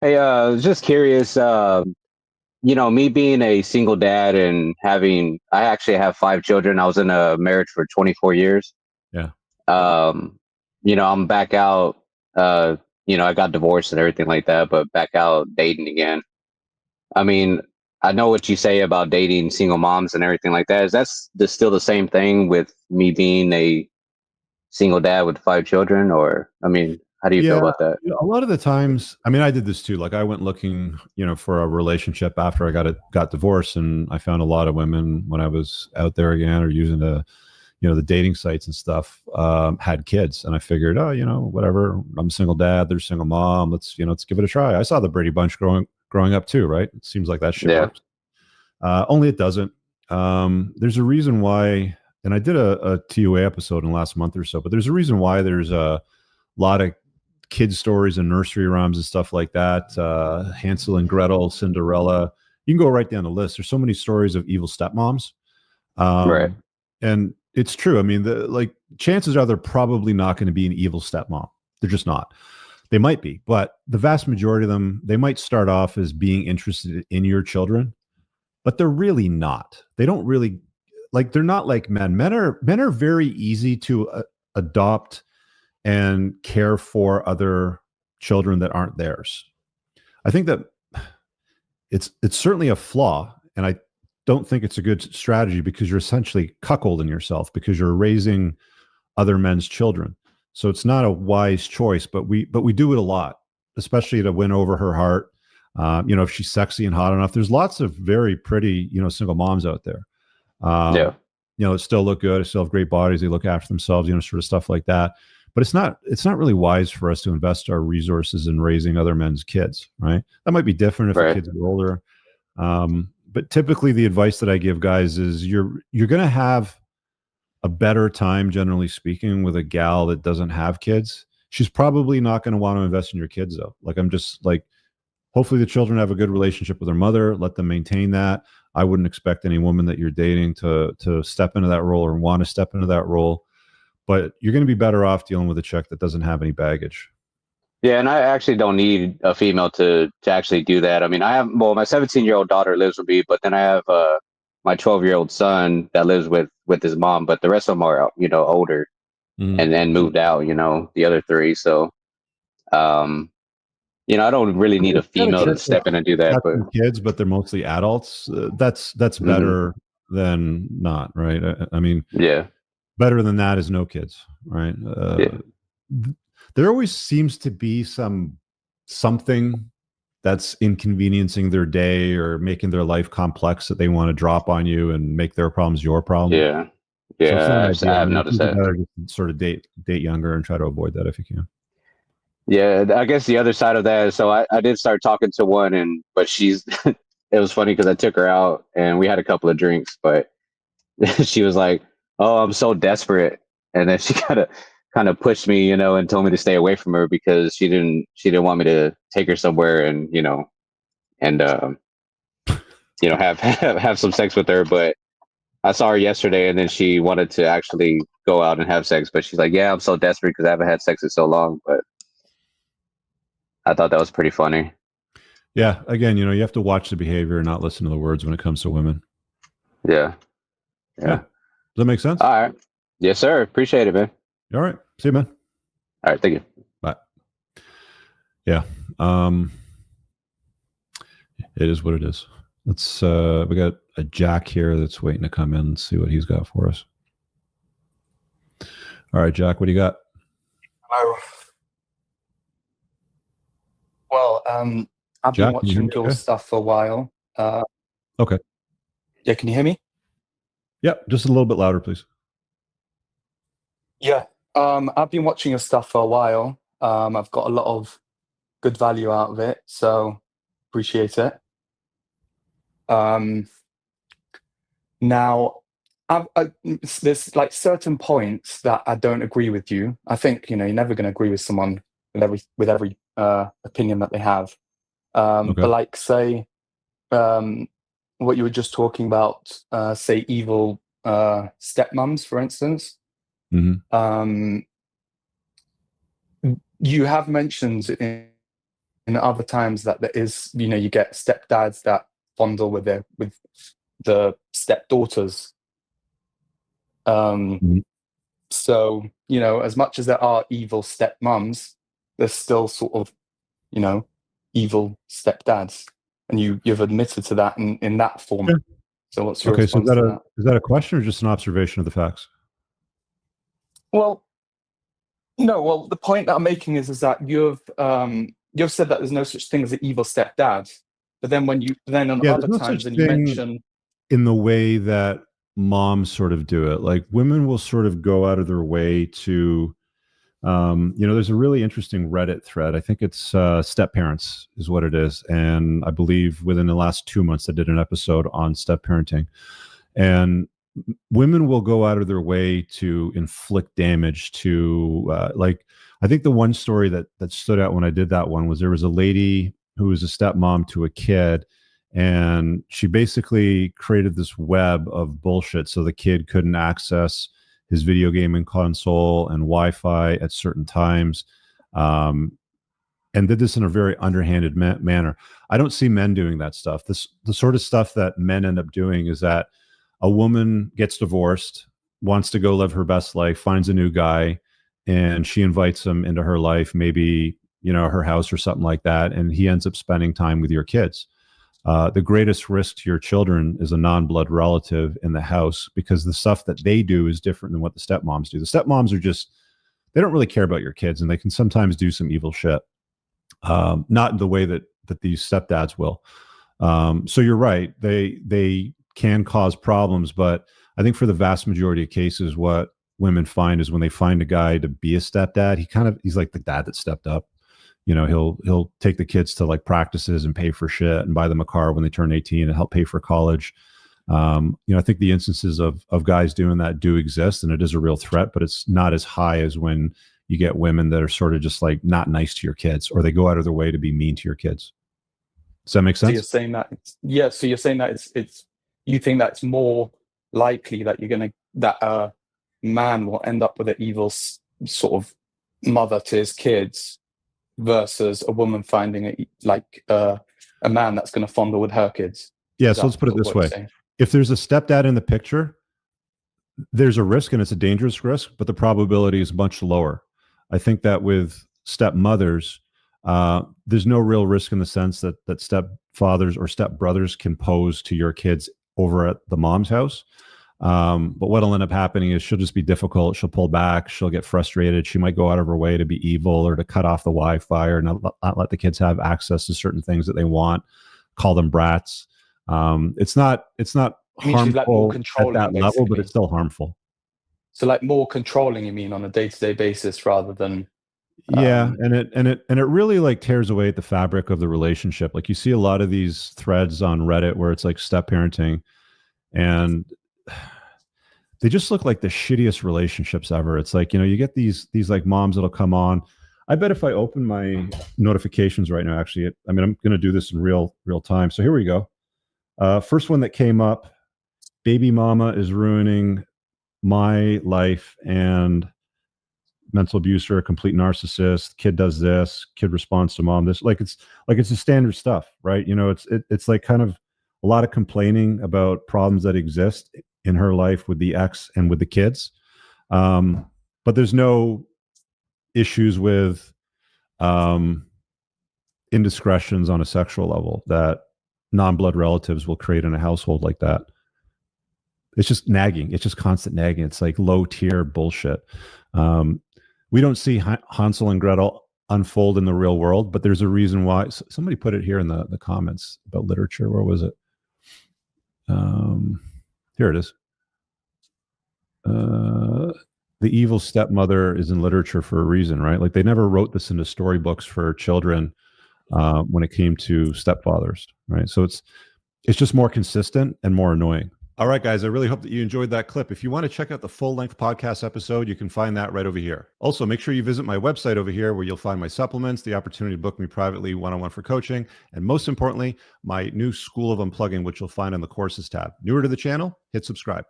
Hey, just curious, me being a single dad and I actually have five children. I was in a marriage for 24 years. Yeah. Um, I'm back out, uh, I got divorced and everything like that, but back out dating again. I mean, I know what you say about dating single moms and everything like that. Still the same thing with me being a single dad with five children? Or, I mean, how do you feel Yeah. about that? A lot of the times, I mean, I did this too. Like I went looking, for a relationship after I got divorced, and I found a lot of women when I was out there again or using the dating sites and stuff, had kids. And I figured, oh, whatever. I'm a single dad, they're a single mom. Let's give it a try. I saw the Brady Bunch growing up too, right? It seems like that shit Yeah, works. Only it doesn't. There's a reason why, and I did a TUA episode in the last month or so, but there's a reason why there's a lot of kids stories and nursery rhymes and stuff like that. Hansel and Gretel, Cinderella. You can go right down the list. There's so many stories of evil stepmoms, right, um, and it's true. I mean, chances are they're probably not going to be an evil stepmom. They're just not. They might be, but the vast majority of them, they might start off as being interested in your children, but they're really not. They don't really like. They're not like men. Men are very easy to adopt and care for other children that aren't theirs. I think that it's certainly a flaw, and I don't think it's a good strategy because you're essentially cuckolding yourself because you're raising other men's children. So it's not a wise choice, but we do it a lot, especially to win over her heart. If she's sexy and hot enough, there's lots of very pretty, single moms out there. yeah, Um, that still look good, still have great bodies, they look after themselves, sort of stuff like that. But it's not really wise for us to invest our resources in raising other men's kids, right? That might be different if the right, kids are older. But typically the advice that I give guys is you're gonna have a better time, generally speaking, with a gal that doesn't have kids. She's probably not going to want to invest in your kids though. Like I'm just like, hopefully the children have a good relationship with their mother. Let them maintain that. I wouldn't expect any woman that you're dating to step into that role or want to step into that role. But you're going to be better off dealing with a chick that doesn't have any baggage. yeah. And I actually don't need a female to actually do that. I mean, my 17-year-old daughter lives with me, but then I have my 12-year-old son that lives with his mom. But the rest of them are older Mm. and then moved out. The other three. So I don't really need a If you got a female chick to step in that's and do that. got But some kids, but they're mostly adults, that's mhm, better than not, right? I mean, yeah, better than that is no kids, right? yeah, There always seems to be something that's inconveniencing their day or making their life complex that they want to drop on you and make their problems your problem. yeah, So it's not yeah. I ideal. I have mean, I noticed think you that. better just sort of date younger and try to avoid that if you can. Yeah, I guess the other side of that is, so I did start talking to one, but she's it was funny because I took her out and we had a couple of drinks, but she was like, "Oh, I'm so desperate," and then she kind of pushed me, and told me to stay away from her because she didn't want me to take her somewhere and and have some sex with her. But I saw her yesterday, and then she wanted to actually go out and have sex, but she's like, "Yeah, I'm so desperate because I haven't had sex in so long." But I thought that was pretty funny. Yeah, again, you have to watch the behavior and not listen to the words when it comes to women. Yeah, Yeah. yeah. Does that make sense? All right. Yes, sir. Appreciate it, man. All right. See you, man. All right. Thank you. Bye. Yeah. Um, it is what it is. We got a Jack here that's waiting to come in and see what he's got for us. All right, Jack, what do you got? Oh, well, I've been Jack, can you hear watching me your okay? stuff for a while. Okay. Yeah, can you hear me? Yeah, just a little bit louder, please. Yeah. I've been watching your stuff for a while. I've got a lot of good value out of it, so appreciate it. Um, now, there's like certain points that I don't agree with you. I think you're never going to agree with someone with every opinion that they have. Okay. But like, say, um, what you were just talking about, say evil stepmoms, for instance. Hmm. Um, you have mentioned in and other times that there is, you get stepdads that fondle with the stepdaughters. Mhm. So, as much as there are evil stepmoms, there's still sort of, evil stepdads. And you've admitted to that in that form. Yeah. So what's your Okay, so response to that? is that a question or just an observation of the facts? Well, no, well, the point that I'm making is that you've said that there's no such thing as an evil stepdad. But then on Yeah, other there's no times, such and you thing mention, in the way that moms sort of do it. Like women will sort of go out of their way to, there's a really interesting Reddit thread. I think it's Step Parents is what it is. And I believe within the last 2 months, I did an episode on step parenting. And women will go out of their way to inflict damage to, I think the one story that stood out when I did that one was there was a lady who was a stepmom to a kid, and she basically created this web of bullshit so the kid couldn't access his video gaming console and Wi-Fi at certain times, and did this in a very underhanded manner. I don't see men doing that stuff. The sort of stuff that men end up doing is that a woman gets divorced, wants to go live her best life, finds a new guy, and she invites him into her life, maybe, her house or something like that, and he ends up spending time with your kids. The greatest risk to your children is a non-blood relative in the house, because the stuff that they do is different than what the stepmoms do. The stepmoms are they don't really care about your kids, and they can sometimes do some evil shit. Not in the way that these stepdads will. So you're right. They can cause problems, but I think for the vast majority of cases, what women find is when they find a guy to be a stepdad, he's like the dad that stepped up. He'll take the kids to like practices and pay for shit and buy them a car when they turn 18 and help pay for college. I think the instances of guys doing that do exist, and it is a real threat, but it's not as high as when you get women that are sort of just like not nice to your kids, or they go out of their way to be mean to your kids. Does that make so you're sense? saying that, so you're saying that you think that it's more likely that that a man will end up with an evil sort of mother to his kids versus a woman finding a man that's going to fondle with her kids. Yeah. Is So that let's put it sort of this what you're way. saying? If there's a stepdad in the picture, there's a risk, and it's a dangerous risk, but the probability is much lower. I think that with stepmothers, there's no real risk in the sense that stepfathers or stepbrothers can pose to your kids over at the mom's house. But what'll end up happening is she'll just be difficult. She'll pull back. She'll get frustrated. She might go out of her way to be evil or to cut off the Wi-Fi or not let the kids have access to certain things that they want. Call them brats. It's not She's like more harmful at controlling, that level, but basically. it's still harmful. So like more controlling, you mean, on a day-to-day basis rather than Yeah, and it really like tears away at the fabric of the relationship. Like you see a lot of these threads on Reddit where it's like step parenting, and they just look like the shittiest relationships ever. It's like, you get these like moms that'll come on. I bet if I open my notifications right now, actually, I'm going to do this in real time. So here we go. First one that came up: baby mama is ruining my life and mental abuse, or a complete narcissist. Kid does this. Kid responds to mom this. Like it's the standard stuff, right? It's like kind of a lot of complaining about problems that exist in her life with the ex and with the kids, but there's no issues with indiscretions on a sexual level that non-blood relatives will create in a household like that. It's just nagging. It's just constant nagging. It's like low tier bullshit. We don't see Hansel and Gretel unfold in the real world, but there's a reason why. Somebody put it here in the comments about literature. Where was it? Here it is. The evil stepmother is in literature for a reason, right? Like they never wrote this into storybooks for children when it came to stepfathers, right? So it's just more consistent and more annoying. All right, guys, I really hope that you enjoyed that clip. If you want to check out the full-length podcast episode, you can find that right over here. Also, make sure you visit my website over here where you'll find my supplements, the opportunity to book me privately one-on-one for coaching, and most importantly, my new School of Unplugging, which you'll find on the Courses tab. Newer to the channel? Hit subscribe.